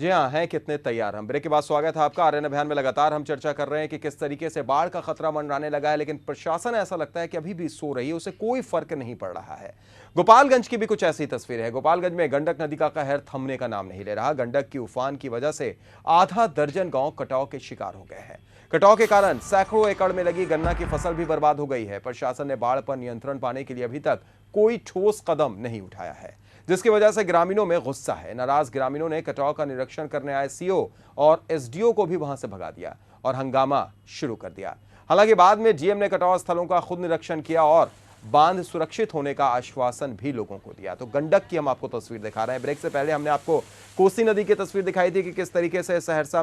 जी हाँ, हैं कितने तैयार। हम ब्रेक के बाद स्वागत है आपका। आर्यन अभियान में लगातार हम चर्चा कर रहे हैं कि किस तरीके से बाढ़ का खतरा मंडराने लगा है, लेकिन प्रशासन ऐसा लगता है कि अभी भी सो रही है, उसे कोई फर्क नहीं पड़ रहा है। गोपालगंज की भी कुछ ऐसी तस्वीर है। गोपालगंज में गंडक नदी का कहर थमने का नाम नहीं ले रहा। गंडक की उफान की वजह से आधा दर्जन गांव कटाव के शिकार हो गए हैं। कटाव के कारण सैकड़ों एकड़ में लगी गन्ना की फसल भी बर्बाद हो गई है। प्रशासन ने बाढ़ पर नियंत्रण पाने के लिए अभी तक कोई ठोस कदम नहीं उठाया है, जिसकी वजह से ग्रामीणों में गुस्सा है। नाराज ग्रामीणों ने कटाव का निरीक्षण करने आए सीओ और एसडीओ को भी वहां से भगा दिया और हंगामा शुरू कर दिया। हालांकि बाद में डीएम ने कटाव स्थलों का खुद निरीक्षण किया और बांध सुरक्षित होने का आश्वासन भी लोगों को दिया। तो गंडक की हम आपको तस्वीर दिखा रहे हैं। ब्रेक से पहले हमने आपको कोसी नदी की तस्वीर दिखाई थी कि किस तरीके से सहरसा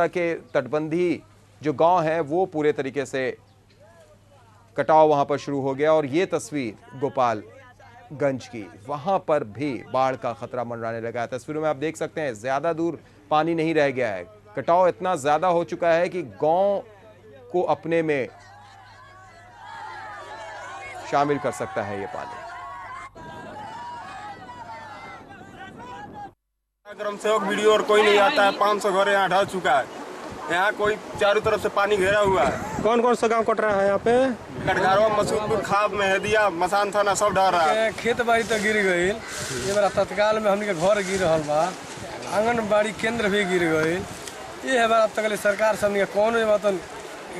के तटबंधी जो गांव है वो पूरे तरीके से कटाव वहां पर शुरू हो गया। और ये तस्वीर गोपालगंज की, वहां पर भी बाढ़ का खतरा मंडराने लगा है। तस्वीरों में आप देख सकते हैं ज्यादा दूर पानी नहीं रह गया है। कटाव इतना ज्यादा हो चुका है कि गांव को अपने में शामिल कर सकता है ये पानी। ग्राम सेवक वीडियो और कोई नहीं आता है। 500 घर यहाँ ढह चुका है। यहाँ कोई चारों तरफ से पानी घेरा हुआ है। कौन कौन सा गांव कट रहा है यहाँ पे? कटघारवा, मसूदपुर, खाब, मेहदिया, मसान थाना सब ढह रहा है। खेत बाड़ी तो गिर गई। ये मेरा तत्काल में हमने के घर गिर रहा बा, आंगनबाड़ी केंद्र भी गिर गई। ये है अब तक सरकार से हमने कौन मतलब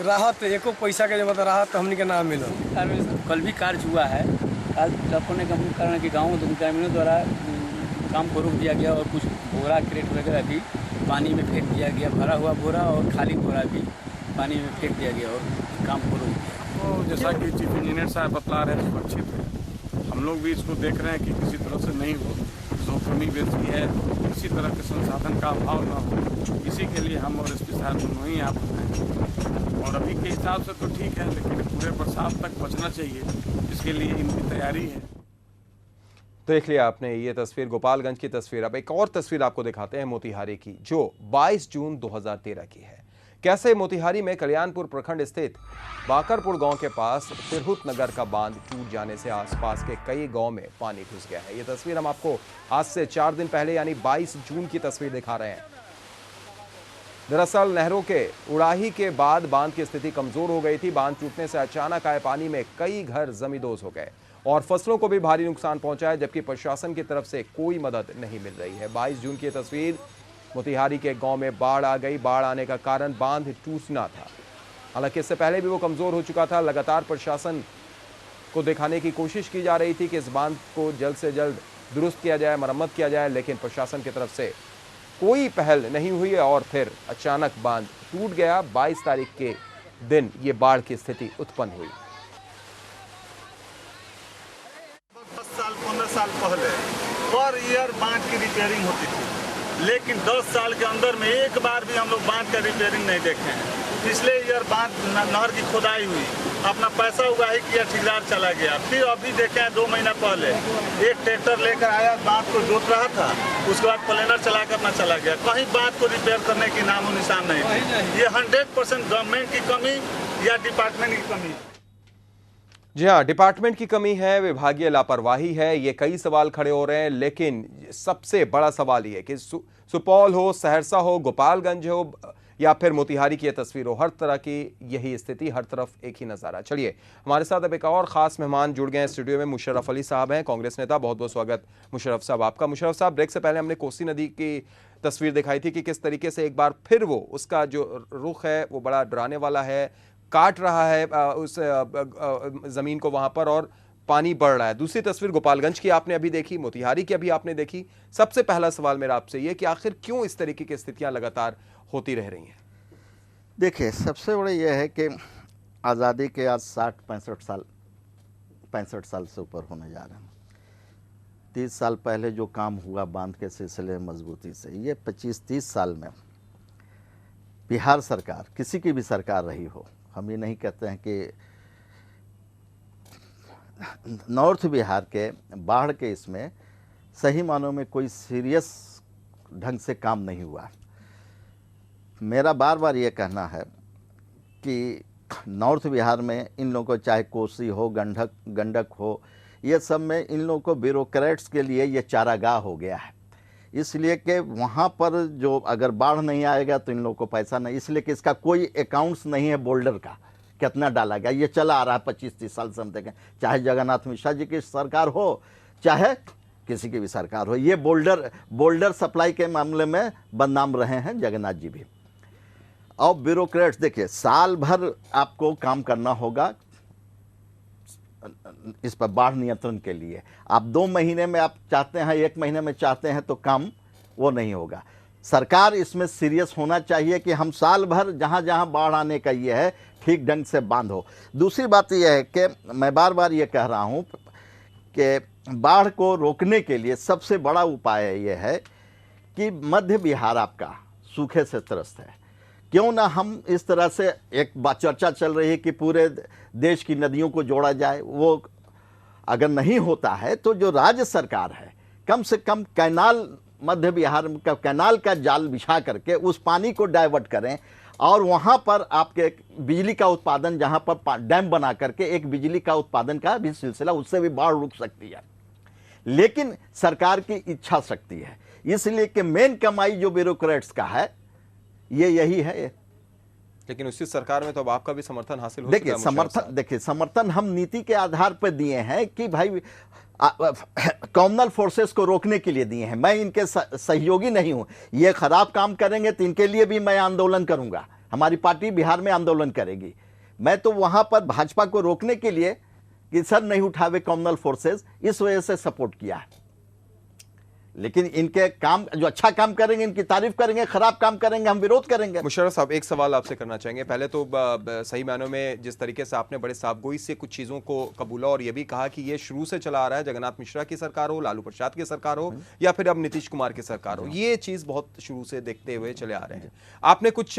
राहत, एको पैसा के मतलब राहत हमने के नाम मिलो। कल भी कार्य हुआ है। आज होने का मुख्य कारण है कि गाँव ग्रामीणों द्वारा काम को रोक दिया गया और कुछ बोरा क्रेट वगैरह भी पानी में फेंक दिया गया। भरा हुआ बोरा और खाली बोरा भी पानी में फेंक दिया गया और काम को रोक दिया। तो जैसा कि चीफ इंजीनियर साहब बतला रहे हैं, सुरक्षित है। हम लोग भी इसको देख रहे हैं कि किसी तरह से नहीं हो, जोखिमी बेचती है, किसी तरह के संसाधन का अभाव न हो। इसी के लिए हम और एसपी साहब दोनों ही आप हैं। और अभी के हिसाब से तो ठीक है, लेकिन पूरे बरसात तक बचना चाहिए, इसके लिए इनकी तैयारी है। देख लिया आपने ये तस्वीर, गोपालगंज की तस्वीर। अब एक और तस्वीर आपको दिखाते हैं मोतिहारी की, जो 22 जून 2013 की है। कैसे मोतिहारी में कल्याणपुर प्रखंड स्थित बाकरपुर गांव के पास तिरहुत नगर का बांध टूट जाने से आसपास के कई गांव में पानी घुस गया है। ये तस्वीर हम आपको आज से 4 दिन पहले यानी 22 जून की तस्वीर दिखा रहे हैं। दरअसल नहरों के उड़ाही के बाद बांध की स्थिति कमजोर हो गई थी। बांध टूटने से अचानक आए पानी में कई घर जमींदोज हो गए और फसलों को भी भारी नुकसान पहुंचा है, जबकि प्रशासन की तरफ से कोई मदद नहीं मिल रही है। 22 जून की तस्वीर, मोतिहारी के गांव में बाढ़ आ गई। बाढ़ आने का कारण बांध टूटना था। हालांकि इससे पहले भी वो कमजोर हो चुका था। लगातार प्रशासन को दिखाने की कोशिश की जा रही थी कि इस बांध को जल्द से जल्द दुरुस्त किया जाए, मरम्मत किया जाए, लेकिन प्रशासन की तरफ से कोई पहल नहीं हुई और फिर अचानक बांध टूट गया। 22 तारीख के दिन ये बाढ़ की स्थिति उत्पन्न हुई। 10 साल 15 साल पहले पर ईयर बांध की रिपेयरिंग होती थी, लेकिन 10 साल के अंदर में एक बार भी हम लोग बांध का रिपेयरिंग नहीं देखे हैं। पिछले ईयर बांध नहर की खोदाई हुई, अपना पैसा उगाही किया, ठेकेदार चला गया। फिर अभी देखे हैं 2 महीना पहले एक ट्रैक्टर लेकर आया, बांध को जोत रहा था, उसके बाद प्लेनर चला कर ना चला गया। कहीं बांध को रिपेयर करने की नामो निशान नहीं थी। ये 100% गवर्नमेंट की कमी या डिपार्टमेंट की कमी। जी हाँ, डिपार्टमेंट की कमी है, विभागीय लापरवाही है। ये कई सवाल खड़े हो रहे हैं, लेकिन सबसे बड़ा सवाल ये है कि सुपौल हो, सहरसा हो, गोपालगंज हो या फिर मोतिहारी की तस्वीर हो, हर तरह की यही स्थिति, हर तरफ एक ही नज़ारा। चलिए, हमारे साथ अब एक और खास मेहमान जुड़ गए हैं स्टूडियो में। मुशर्रफ अली साहब हैं, कांग्रेस नेता। बहुत बहुत स्वागत मुशर्रफ साहब आपका। मुशर्रफ साहब, ब्रेक से पहले हमने कोसी नदी की तस्वीर दिखाई थी कि किस तरीके से एक बार फिर वो उसका जो रुख है वो बड़ा डराने वाला है, काट रहा है उस जमीन को वहां पर और पानी बढ़ रहा है। दूसरी तस्वीर गोपालगंज की आपने अभी देखी, मोतिहारी की अभी आपने देखी। सबसे पहला सवाल मेरा आपसे ये कि आखिर क्यों इस तरीके की स्थितियां लगातार होती रह रही हैं? देखिए, सबसे बड़ा यह है कि आज़ादी के आज 65 साल से ऊपर होने जा रहे हैं। 30 साल पहले जो काम हुआ बांध के सिलसिले में मजबूती से, ये 25-30 साल में बिहार सरकार, किसी की भी सरकार रही हो, हम ये नहीं कहते हैं कि नॉर्थ बिहार के बाढ़ के इसमें सही मानों में कोई सीरियस ढंग से काम नहीं हुआ। मेरा बार बार ये कहना है कि नॉर्थ बिहार में इन लोगों को, चाहे कोसी हो, गंडक हो, ये सब में इन लोगों को ब्यूरोक्रेट्स के लिए ये चारागाह हो गया है। इसलिए कि वहाँ पर जो अगर बाढ़ नहीं आएगा तो इन लोगों को पैसा नहीं, इसलिए कि इसका कोई अकाउंट्स नहीं है बोल्डर का कितना डाला गया। ये चला आ रहा है 25-30 साल से हम देखें, चाहे जगन्नाथ मिश्रा जी की सरकार हो चाहे किसी की भी सरकार हो, ये बोल्डर सप्लाई के मामले में बदनाम रहे हैं जगन्नाथ जी भी। और ब्यूरोक्रेट्स देखिए, साल भर आपको काम करना होगा इस पर बाढ़ नियंत्रण के लिए। आप 2 महीने में आप चाहते हैं, 1 महीने में चाहते हैं तो काम वो नहीं होगा। सरकार इसमें सीरियस होना चाहिए कि हम साल भर जहाँ जहाँ बाढ़ आने का ये है ठीक ढंग से बांध हो। दूसरी बात यह है कि मैं बार बार ये कह रहा हूँ कि बाढ़ को रोकने के लिए सबसे बड़ा उपाय ये है कि मध्य बिहार आपका सूखे से त्रस्त है। क्यों ना हम इस तरह से, एक बात चर्चा चल रही है कि पूरे देश की नदियों को जोड़ा जाए, वो अगर नहीं होता है तो जो राज्य सरकार है कम से कम कैनाल, मध्य बिहार का कैनाल का जाल बिछा करके उस पानी को डाइवर्ट करें और वहाँ पर आपके बिजली का उत्पादन, जहाँ पर डैम बना करके एक बिजली का उत्पादन का भी सिलसिला, उससे भी बाढ़ रुक सकती है। लेकिन सरकार की इच्छा शक्ति है, इसलिए कि मेन कमाई जो ब्यूरोक्रेट्स का है ये यही है। लेकिन उसी सरकार में तो अब आपका भी समर्थन हासिल हो देखिए चुका है। देखिए समर्थन हम नीति के आधार पर दिए हैं कि भाई कम्युनल फोर्सेस को रोकने के लिए दिए हैं। मैं इनके सहयोगी नहीं हूं, ये खराब काम करेंगे तो इनके लिए भी मैं आंदोलन करूंगा, हमारी पार्टी बिहार में आंदोलन करेगी। मैं तो वहां पर भाजपा को रोकने के लिए कि सर नहीं उठावे कम्युनल फोर्सेस, इस वजह से सपोर्ट किया है। लेकिन इनके काम, जो अच्छा काम करेंगे इनकी तारीफ करेंगे, खराब काम करेंगे हम विरोध करेंगे। मुशर्रफ साहब, एक सवाल आपसे करना चाहेंगे। पहले तो सही मायनों में जिस तरीके से आपने बड़े साफगोई से कुछ चीज़ों को कबूला और ये भी कहा कि ये शुरू से चला आ रहा है, जगन्नाथ मिश्रा की सरकार हो, लालू प्रसाद की सरकार हो या फिर अब नीतीश कुमार की सरकार हो, ये चीज़ बहुत शुरू से देखते हुए चले आ रहे हैं। आपने कुछ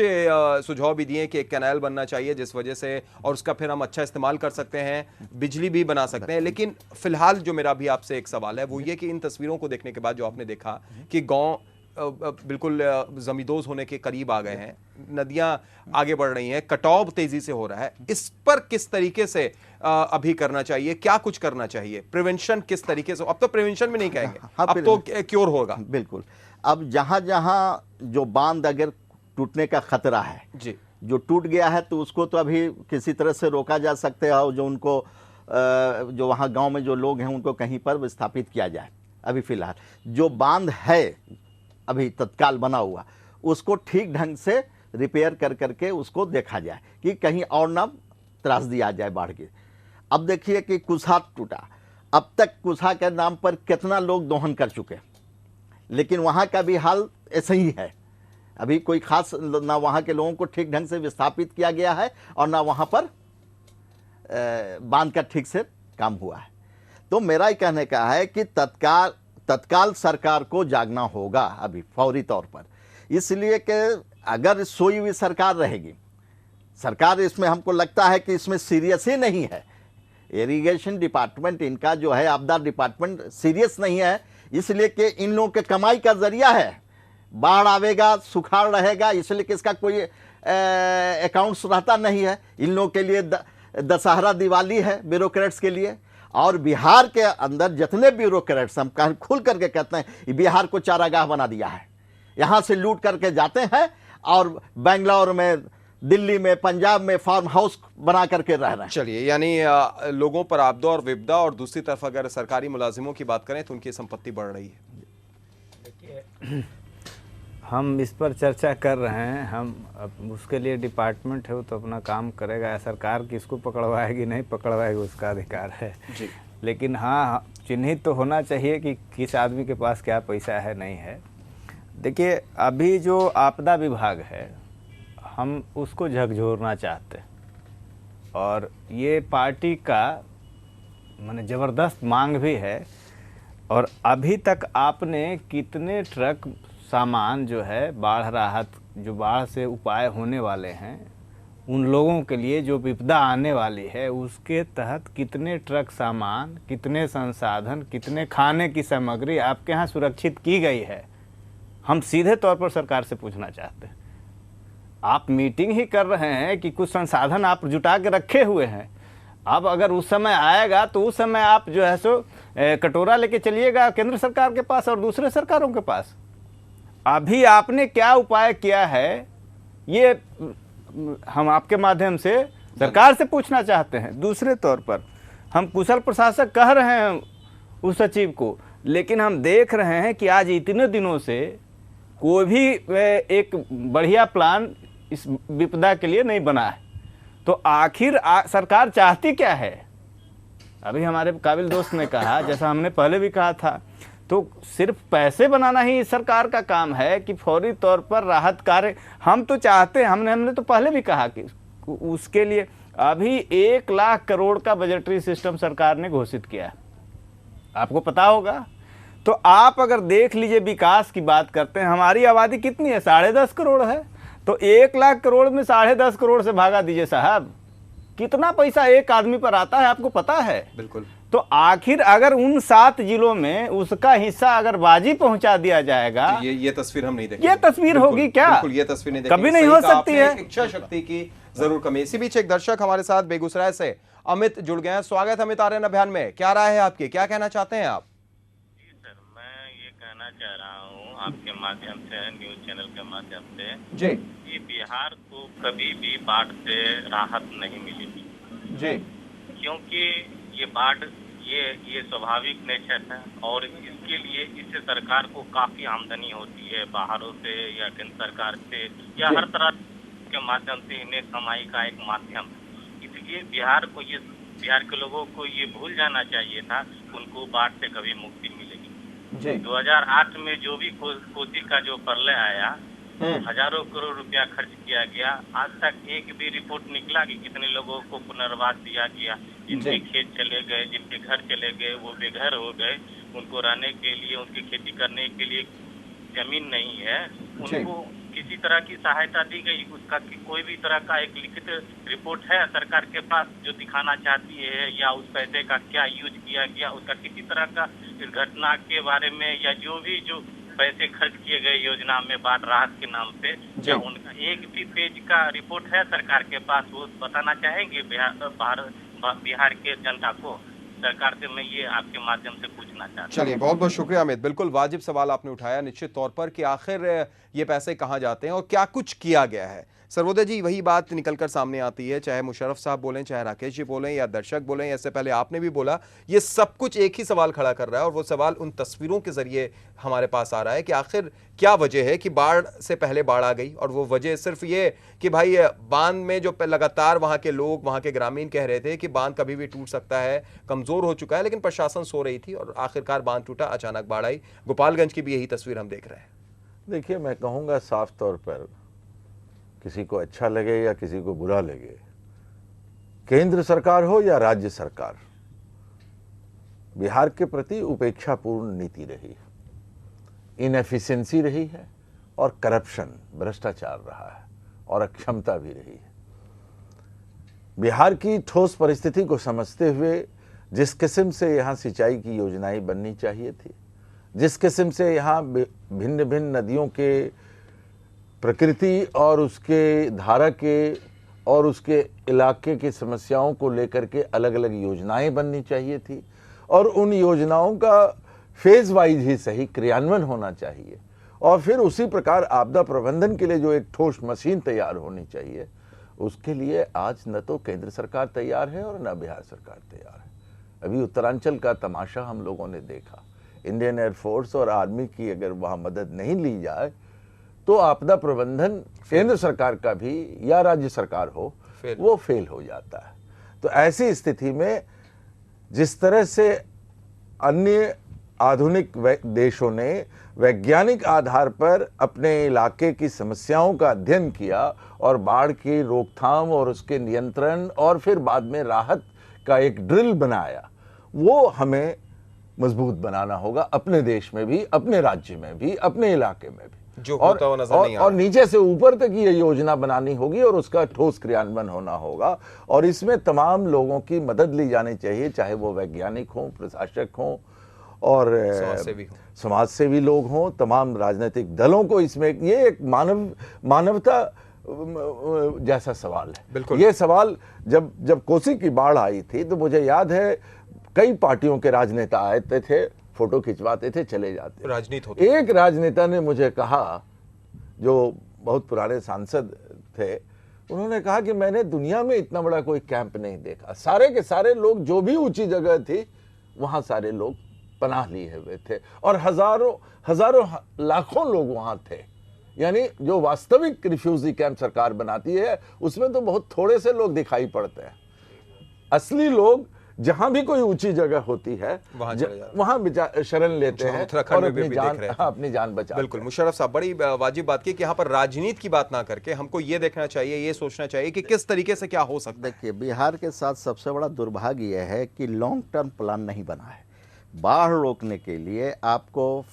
सुझाव भी दिए कि एक कैनाल बनना चाहिए जिस वजह से, और उसका फिर हम अच्छा इस्तेमाल कर सकते हैं, बिजली भी बना सकते हैं। लेकिन फिलहाल जो मेरा भी आपसे एक सवाल है वो ये कि इन तस्वीरों को देखने के बाद जो आपने देखा कि गांव बिल्कुल जमींदोज होने के करीब आ गए हैं, नदियां आगे बढ़ रही हैं, कटाव तेजी से हो रहा है, इस पर किस तरीके से अभी करना चाहिए, क्या कुछ करना चाहिए, प्रिवेंशन किस तरीके से? अब तो प्रिवेंशन भी नहीं कहेंगे, अब तो क्योर होगा। बिल्कुल, अब जहां जहां जो बांध अगर टूटने का खतरा है जी, जो टूट गया है तो उसको तो अभी किसी तरह से रोका जा सकता है, और जो उनको जो वहाँ गांव में जो लोग हैं उनको कहीं पर विस्थापित किया जाए। अभी फिलहाल जो बांध है अभी तत्काल बना हुआ, उसको ठीक ढंग से रिपेयर कर करके उसको देखा जाए कि कहीं और ना त्रास दिया जाए बाढ़ की। अब देखिए कि कुशा टूटा, अब तक कुशा के नाम पर कितना लोग दोहन कर चुके, लेकिन वहाँ का भी हाल ऐसे ही है। अभी कोई खास ना वहाँ के लोगों को ठीक ढंग से विस्थापित किया गया है और ना वहाँ पर बांध का ठीक से काम हुआ है। तो मेरा ही कहने का है कि तत्काल सरकार को जागना होगा अभी फौरी तौर पर, इसलिए कि अगर सोई हुई सरकार रहेगी, सरकार इसमें हमको लगता है कि इसमें सीरियस ही नहीं है। इरिगेशन डिपार्टमेंट इनका जो है, आपदा डिपार्टमेंट सीरियस नहीं है, इसलिए कि इन लोगों के कमाई का जरिया है। बाढ़ आवेगा, सुखाड़ रहेगा, इसलिए कि इसका कोई अकाउंट्स रहता नहीं है। इन लोगों के लिए दशहरा दिवाली है ब्यूरोक्रेट्स के लिए। और बिहार के अंदर जितने ब्यूरोक्रेट्स, हम खुल करके कहते हैं, बिहार को चारागाह बना दिया है। यहाँ से लूट करके जाते हैं और बेंगलोर में, दिल्ली में, पंजाब में फार्म हाउस बना करके रह रहे हैं। चलिए, यानी लोगों पर आपदा और विपदा, और दूसरी तरफ अगर सरकारी मुलाजिमों की बात करें तो उनकी संपत्ति बढ़ रही है। देखिए, हम इस पर चर्चा कर रहे हैं, हम उसके लिए डिपार्टमेंट है, वो तो अपना काम करेगा। सरकार किसको पकड़वाएगी नहीं पकड़वाएगी उसका अधिकार है जी। लेकिन हाँ, चिन्हित तो होना चाहिए कि किस आदमी के पास क्या पैसा है नहीं है। देखिए, अभी जो आपदा विभाग है हम उसको झकझोरना चाहते हैं, और ये पार्टी का माने ज़बरदस्त मांग भी है। और अभी तक आपने कितने ट्रक सामान जो है बाढ़ राहत, जो बाढ़ से उपाय होने वाले हैं उन लोगों के लिए जो विपदा आने वाली है, उसके तहत कितने ट्रक सामान, कितने संसाधन, कितने खाने की सामग्री आपके यहाँ सुरक्षित की गई है, हम सीधे तौर पर सरकार से पूछना चाहते हैं। आप मीटिंग ही कर रहे हैं कि कुछ संसाधन आप जुटा के रखे हुए हैं, अब अगर उस समय आएगा तो उस समय आप जो है सो कटोरा लेके चलिएगा केंद्र सरकार के पास और दूसरे सरकारों के पास। अभी आपने क्या उपाय किया है, ये हम आपके माध्यम से सरकार से पूछना चाहते हैं। दूसरे तौर पर हम कुशल प्रशासक कह रहे हैं उस सचिव को, लेकिन हम देख रहे हैं कि आज इतने दिनों से कोई भी एक बढ़िया प्लान इस विपदा के लिए नहीं बना है। तो आखिर सरकार चाहती क्या है? अभी हमारे काबिल दोस्त ने कहा, जैसा हमने पहले भी कहा था, तो सिर्फ पैसे बनाना ही सरकार का काम है कि फौरी तौर पर राहत कार्य हम तो चाहते हैं। हमने तो पहले भी कहा कि उसके लिए अभी 1 लाख करोड़ का बजटरी सिस्टम सरकार ने घोषित किया है, आपको पता होगा। तो आप अगर देख लीजिए, विकास की बात करते हैं, हमारी आबादी कितनी है? 10.5 करोड़ है। तो 1 लाख करोड़ में 10.5 करोड़ से भागा दीजिए साहब, कितना पैसा एक आदमी पर आता है आपको पता है? बिल्कुल। तो आखिर अगर उन 7 जिलों में उसका हिस्सा अगर बाजी पहुंचा दिया जाएगा, ये तस्वीर हम नहीं देखेंगे। ये तस्वीर होगी क्या? बिल्कुल ये तस्वीर नहीं कभी नहीं हो सकती है। इच्छा शक्ति की जरूर कमी। इसी बीच एक दर्शक हमारे साथ बेगूसराय से अमित जुड़ गए हैं। स्वागत है अमित आर्यन अभियान में। क्या राय है आपकी, क्या कहना चाहते हैं आप? जी सर, मैं ये कहना चाह रहा हूँ आपके माध्यम से, न्यूज चैनल के माध्यम से जी, कि बिहार को कभी भी बाढ़ से राहत नहीं मिलेगी जी, क्योंकि ये बाढ़ ये स्वाभाविक नेचर है और इसके लिए इससे सरकार को काफी आमदनी होती है बाहरों से या केंद्र सरकार से या हर तरह के माध्यम से इन्हें कमाई का एक माध्यम। इसलिए बिहार के लोगों को ये भूल जाना चाहिए था, उनको बाढ़ से कभी मुक्ति मिलेगी। 2008 में जो भी कोसी का जो प्रलय आया, हजारों करोड़ रुपया खर्च किया गया, आज तक एक भी रिपोर्ट निकला कि कितने लोगों को पुनर्वास दिया गया। जिनके खेत चले गए, जिनके घर चले गए, वो बेघर हो गए, उनको रहने के लिए, उनकी खेती करने के लिए जमीन नहीं है, उनको किसी तरह की सहायता दी गई? उसका कोई भी तरह का एक लिखित रिपोर्ट है सरकार के पास जो दिखाना चाहती है, या उस पैसे का क्या यूज किया गया, उसका किसी तरह का इस घटना के बारे में या जो पैसे खर्च किए गए योजना में बाढ़ राहत के नाम पे, क्या उनका एक भी पेज का रिपोर्ट है सरकार के पास? वो बताना चाहेंगे बिहार के जनता को? सरकार से मैं ये आपके माध्यम से पूछना चाहता हूँ। चलिए, बहुत बहुत शुक्रिया अमित। बिल्कुल वाजिब सवाल आपने उठाया निश्चित तौर पर कि आखिर ये पैसे कहाँ जाते हैं और क्या कुछ किया गया है। सर्वोदय जी, वही बात निकलकर सामने आती है, चाहे मुशर्रफ साहब बोलें, चाहे राकेश जी बोलें या दर्शक बोलें, इससे पहले आपने भी बोला, ये सब कुछ एक ही सवाल खड़ा कर रहा है और वो सवाल उन तस्वीरों के जरिए हमारे पास आ रहा है कि आखिर क्या वजह है कि बाढ़ से पहले बाढ़ आ गई। और वो वजह सिर्फ ये कि भाई बांध में जो लगातार वहाँ के लोग, वहाँ के ग्रामीण कह रहे थे कि बांध कभी भी टूट सकता है, कमजोर हो चुका है, लेकिन प्रशासन सो रही थी और आखिरकार बांध टूटा, अचानक बाढ़ आई। गोपालगंज की भी यही तस्वीर हम देख रहे हैं। देखिए, मैं कहूँगा साफ तौर पर, किसी को अच्छा लगे या किसी को बुरा लगे, केंद्र सरकार हो या राज्य सरकार, बिहार के प्रति उपेक्षापूर्ण नीति रही, इनएफिशिएंसी रही है और करप्शन, भ्रष्टाचार रहा है और अक्षमता भी रही है। बिहार की ठोस परिस्थिति को समझते हुए जिस किस्म से यहाँ सिंचाई की योजनाएं बननी चाहिए थी, जिस किस्म से यहाँ भिन्न भिन्न नदियों के प्रकृति और उसके धारा के और उसके इलाके की समस्याओं को लेकर के अलग अलग योजनाएं बननी चाहिए थी और उन योजनाओं का फेज वाइज ही सही क्रियान्वयन होना चाहिए और फिर उसी प्रकार आपदा प्रबंधन के लिए जो एक ठोस मशीन तैयार होनी चाहिए, उसके लिए आज न तो केंद्र सरकार तैयार है और न बिहार सरकार तैयार है। अभी उत्तरांचल का तमाशा हम लोगों ने देखा। इंडियन एयरफोर्स और आर्मी की अगर वहाँ मदद नहीं ली जाए तो आपदा प्रबंधन केंद्र सरकार का भी या राज्य सरकार हो, वो फेल हो जाता है। तो ऐसी स्थिति में जिस तरह से अन्य आधुनिक देशों ने वैज्ञानिक आधार पर अपने इलाके की समस्याओं का अध्ययन किया और बाढ़ की रोकथाम और उसके नियंत्रण और फिर बाद में राहत का एक ड्रिल बनाया, वो हमें मजबूत बनाना होगा अपने देश में भी, अपने राज्य में भी, अपने इलाके में भी। जो होता हुआ नजर नहीं आ रहा। और नीचे से ऊपर तक ये योजना बनानी होगी और उसका ठोस क्रियान्वयन होना होगा और इसमें तमाम लोगों की मदद ली जानी चाहिए, चाहे वो वैज्ञानिक हों, प्रशासक हों और समाज सेवी लोग हों, तमाम राजनीतिक दलों को इसमें, ये एक मानवता जैसा सवाल है। ये सवाल जब कोसी की बाढ़ आई थी तो मुझे याद है कई पार्टियों के राजनेता आए थे फोटो खिंचवाते थे, चले जाते। राजनीति होती। एक राजनेता ने मुझे कहा, जो बहुत पुराने सांसद थे, उन्होंने कहा कि मैंने दुनिया में इतना बड़ा कोई कैंप नहीं देखा। सारे के सारे लोग, जो भी ऊंची जगह थी वहां सारे लोग पनाह लिए हुए थे और हजारों लाखों लोग वहां थे। यानी जो वास्तविक रिफ्यूजी कैंप सरकार बनाती है उसमें तो बहुत थोड़े से लोग दिखाई पड़ते हैं। असली लोग जहां भी कोई ऊंची जगह होती है वहां शरण लेते हैं और अपनी जान बचाते हैं। बिल्कुल मुशर्रफ साहब, बड़ी वाजिब बात की कि यहाँ पर राजनीति की बात ना करके हमको ये देखना चाहिए, ये सोचना चाहिए कि किस तरीके से क्या हो सकता है। देखिए, बिहार के साथ सबसे बड़ा दुर्भाग्य यह है कि लॉन्ग टर्म प्लान नहीं बना है। बाढ़ रोकने के लिए आपको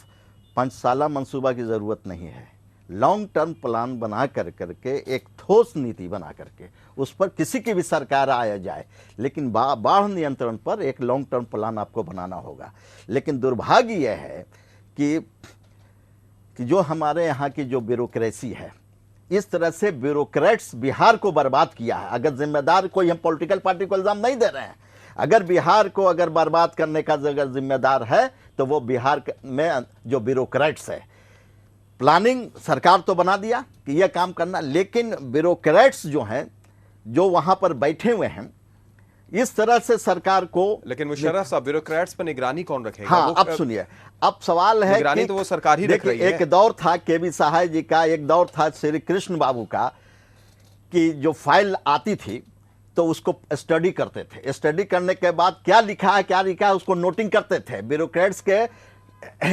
5 साला मंसूबा की ज़रूरत नहीं है। लॉन्ग टर्म प्लान बना करके एक ठोस नीति बना करके उस पर किसी की भी सरकार आया जाए, लेकिन बाढ़ नियंत्रण पर एक लॉन्ग टर्म प्लान आपको बनाना होगा। लेकिन दुर्भाग्य यह है कि जो हमारे यहाँ की जो ब्यूरोक्रेसी है, इस तरह से ब्यूरोक्रेट्स बिहार को बर्बाद किया है। अगर जिम्मेदार कोई, हम पॉलिटिकल पार्टी को इल्ज़ाम नहीं दे रहे हैं, अगर बिहार को अगर बर्बाद करने का अगर जिम्मेदार है तो वो बिहार में जो ब्यूरोक्रेट्स है। प्लानिंग सरकार तो बना दिया कि यह काम करना, लेकिन ब्यूरोक्रेट्स जो हैं, जो वहां पर बैठे हुए हैं, इस तरह से सरकार को। लेकिन मुशर्रफ साहब, ब्यूरोक्रेट्स पर निगरानी कौन रखेगा? हाँ, अब सुनिए, अब सवाल है निगरानी तो वो सरकार ही रख रही है। एक दौर था केबी सहाय जी का, एक दौर था श्री कृष्ण बाबू का, कि जो फाइल आती थी तो उसको स्टडी करते थे। स्टडी करने के बाद क्या लिखा है उसको नोटिंग करते थे। ब्यूरोक्रेट्स के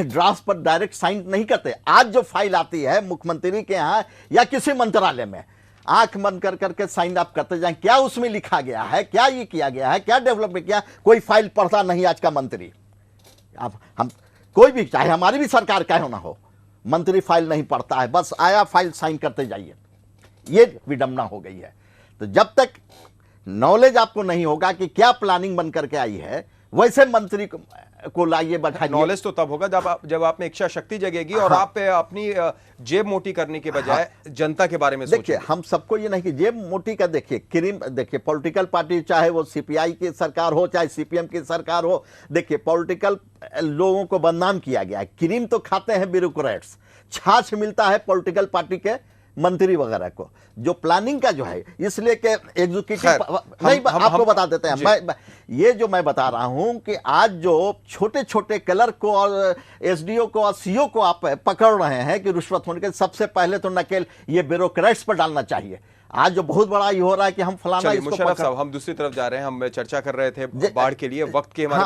ड्राफ्ट पर डायरेक्ट साइन नहीं करते। आज जो फाइल आती है मुख्यमंत्री के यहाँ या किसी मंत्रालय में, आंख बंद कर करके साइन अप करते जाएं, क्या उसमें लिखा गया है, क्या ये किया गया है, क्या डेवलपमेंट किया, कोई फाइल पढ़ता नहीं आज का मंत्री। अब हम कोई भी, चाहे हमारी भी सरकार क्यों ना हो, मंत्री फाइल नहीं पढ़ता है, बस आया फाइल साइन करते जाइए। ये विडंबना हो गई है। तो जब तक नॉलेज आपको नहीं होगा कि क्या प्लानिंग बन करके आई है, वैसे मंत्री को लाइए बैठाइए। नॉलेज तो तब होगा जब आप में इच्छा शक्ति जगेगी और आप अपनी जेब मोटी करने के बजाय जनता के बारे में सोचें। देखिए, हम सबको ये नहीं कि जेब मोटी का, देखिए पॉलिटिकल पार्टी, चाहे वो सीपीआई की सरकार हो चाहे सीपीएम की सरकार हो, देखिए पॉलिटिकल लोगों को बदनाम किया गया है। क्रीम तो खाते हैं ब्यूरोक्रेट्स, छाछ मिलता है पॉलिटिकल पार्टी के मंत्री वगैरह को। जो प्लानिंग का जो है, इसलिए कि एग्जीक्यूटिव नहीं, आपको बता देते हैं। ये जो मैं बता रहा हूं कि आज जो छोटे छोटे क्लर्क को और एसडीओ को और सीओ को आप पकड़ रहे हैं कि रिश्वत होने के, सबसे पहले तो नकेल ये ब्यूरोक्रेट्स पर डालना चाहिए। आज जो बहुत बड़ा ये हो रहा है कि हम फलाना इसको मुशर्रफ साहब, हम दूसरी तरफ जा रहे हैं। हम चर्चा कर रहे थे बाढ़ के लिए, वक्त की हमारे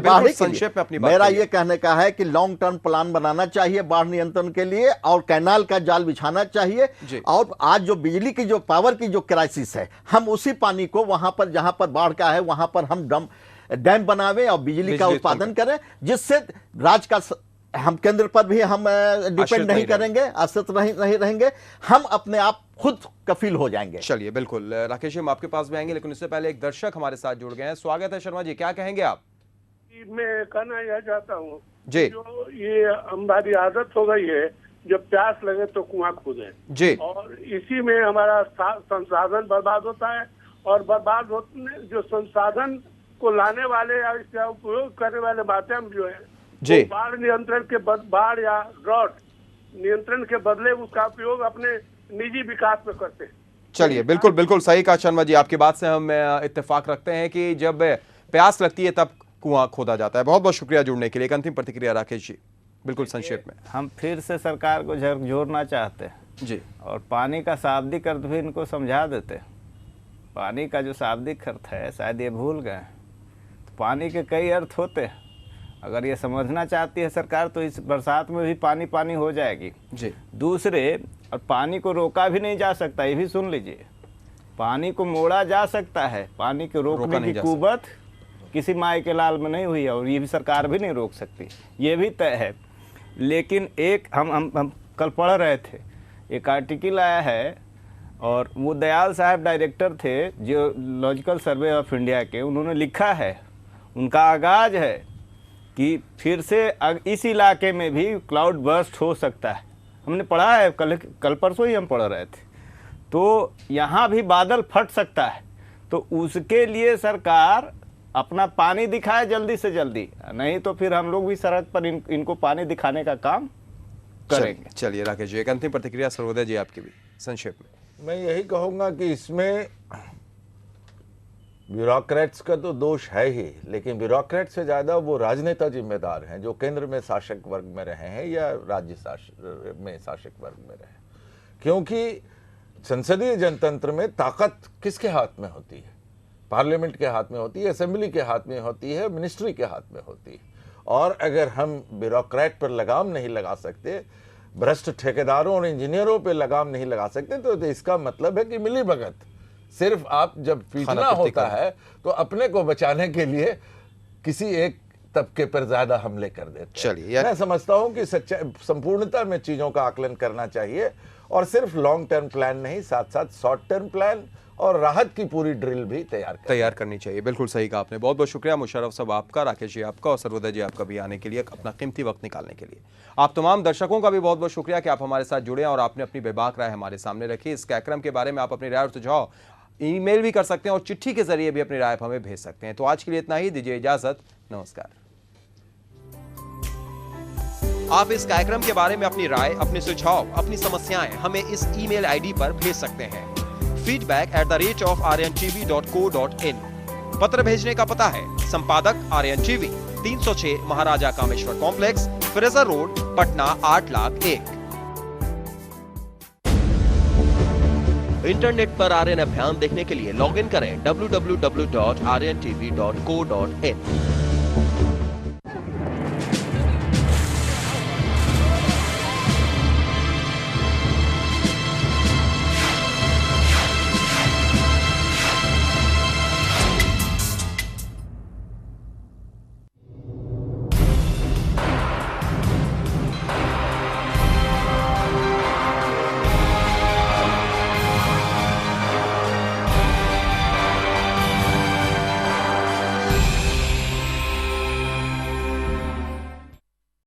पास संक्षेप में अपनी बात। मेरा ये कहने का है कि लॉन्ग टर्म प्लान बनाना चाहिए बाढ़ नियंत्रण के लिए, और कैनाल का जाल बिछाना चाहिए। और आज जो बिजली की, जो पावर की जो क्राइसिस है, हम उसी पानी को वहां पर जहां पर बाढ़ का है वहां पर हम डैम बनावे और बिजली का उत्पादन करें, जिससे राज्य का, हम केंद्र पर भी हम डिपेंड नहीं करेंगे, आश्रित नहीं रहेंगे, हम अपने आप खुद कफील हो जाएंगे। चलिए, बिल्कुल राकेश जी, हम आपके पास भी आएंगे, लेकिन उससे पहले एक दर्शक हमारे साथ जुड़ गए हैं। स्वागत है शर्मा जी, क्या कहेंगे आप? मैं कहना यह चाहता हूँ जी, जो ये हमारी आदत हो गई है, जब प्यास लगे तो कुआं खोदें जी, और इसी में हमारा संसाधन बर्बाद होता है। और बर्बाद होने, जो संसाधन को लाने वाले या इसका उपयोग करने वाले माध्यम जो है, जी, बाढ़ नियंत्रण के बाढ़ या ड्रॉट नियंत्रण के बदले उसका उपयोग अपने निजी विकास में करते हैं। चलिए, बिल्कुल बिल्कुल सही कहा शर्मा जी, आपकी बात से हम इत्तेफाक रखते हैं कि जब प्यास लगती है तब कुआं खोदा जाता है। बहुत बहुत शुक्रिया जुड़ने के लिए। एक अंतिम प्रतिक्रिया राकेश जी, बिल्कुल संक्षेप में। हम फिर से सरकार को झकझोरना चाहते हैं जी, और पानी का शाब्दिक अर्थ भी इनको समझा देते। पानी का जो शाब्दिक अर्थ है शायद ये भूल गए। तो पानी के कई अर्थ होते हैं, अगर ये समझना चाहती है सरकार तो इस बरसात में भी पानी पानी हो जाएगी जी। दूसरे, और पानी को रोका भी नहीं जा सकता, ये भी सुन लीजिए। पानी को मोड़ा जा सकता है, पानी को रोकने की कुवत किसी माई के लाल में नहीं हुई है, और ये भी सरकार भी नहीं रोक सकती, ये भी तय है। लेकिन एक हम कल पढ़ रहे थे, एक आर्टिकल आया है, और वो दयाल साहब डायरेक्टर थे जियोलॉजिकल सर्वे ऑफ इंडिया के, उन्होंने लिखा है, उनका आगाज है कि फिर से इस इलाके में भी क्लाउड बर्स्ट हो सकता है। हमने पढ़ा है, कल परसों ही हम पढ़ रहे थे। तो यहाँ भी बादल फट सकता है, तो उसके लिए सरकार अपना पानी दिखाए जल्दी से जल्दी, नहीं तो फिर हम लोग भी सड़क पर इनको पानी दिखाने का काम करेंगे। चलिए राकेश जी, एक अंतिम प्रतिक्रिया सर्वोदय जी आपकी भी संक्षेप में। मैं यही कहूंगा कि इसमें ब्यूरोक्रेट्स का तो दोष है ही, लेकिन ब्यूरोक्रेट से ज़्यादा वो राजनेता जिम्मेदार हैं जो केंद्र में शासक वर्ग में रहे हैं या राज्य में शासक वर्ग में रहे, क्योंकि संसदीय जनतंत्र में ताकत किसके हाथ में होती है? पार्लियामेंट के हाथ में होती है, असेंबली के हाथ में होती है, मिनिस्ट्री के हाथ में होती है। और अगर हम ब्यूरोक्रेट पर लगाम नहीं लगा सकते, भ्रष्ट ठेकेदारों और इंजीनियरों पर लगाम नहीं लगा सकते, तो इसका मतलब है कि मिली भगत। सिर्फ आप जब पीटना होता है तो अपने को बचाने के लिए किसी एक तबके पर ज्यादा हमले कर देते। चलिए, मैं समझता हूं कि संपूर्णता में चीजों का आकलन करना चाहिए और सिर्फ लॉन्ग टर्म प्लान नहीं, साथ साथ शॉर्ट टर्म प्लान और राहत की पूरी ड्रिल भी तैयार करनी चाहिए। बिल्कुल सही कहा आपने। बहुत बहुत शुक्रिया मुशर्रफ साहब आपका, राकेश जी आपका और सर्वोदय जी आपका भी आने के लिए, अपना कीमती वक्त निकालने के लिए। आप तमाम दर्शकों का भी बहुत बहुत शुक्रिया कि आप हमारे साथ जुड़े और आपने अपनी बेबाक राय हमारे सामने रखी। इस कार्यक्रम के बारे में आप अपनी राय और सुझाव ईमेल भी कर सकते हैं और चिट्ठी के जरिए भी अपनी राय हमें भेज सकते हैं। तो आज के लिए इतना ही, दीजिए इजाजत, नमस्कार। आप इस कार्यक्रम के बारे में अपनी राय, अपने सुझाव, अपनी समस्याएं हमें इस ईमेल आईडी पर भेज सकते हैं feedback@rntv.co.in। पत्र भेजने का पता है संपादक RNTV, 306 Maharaja Kameshwar complex, Fraser road, Patna 8,01,000। Internet पर आर्यन अभियान देखने के लिए लॉगिन करें www.rntv.co.in।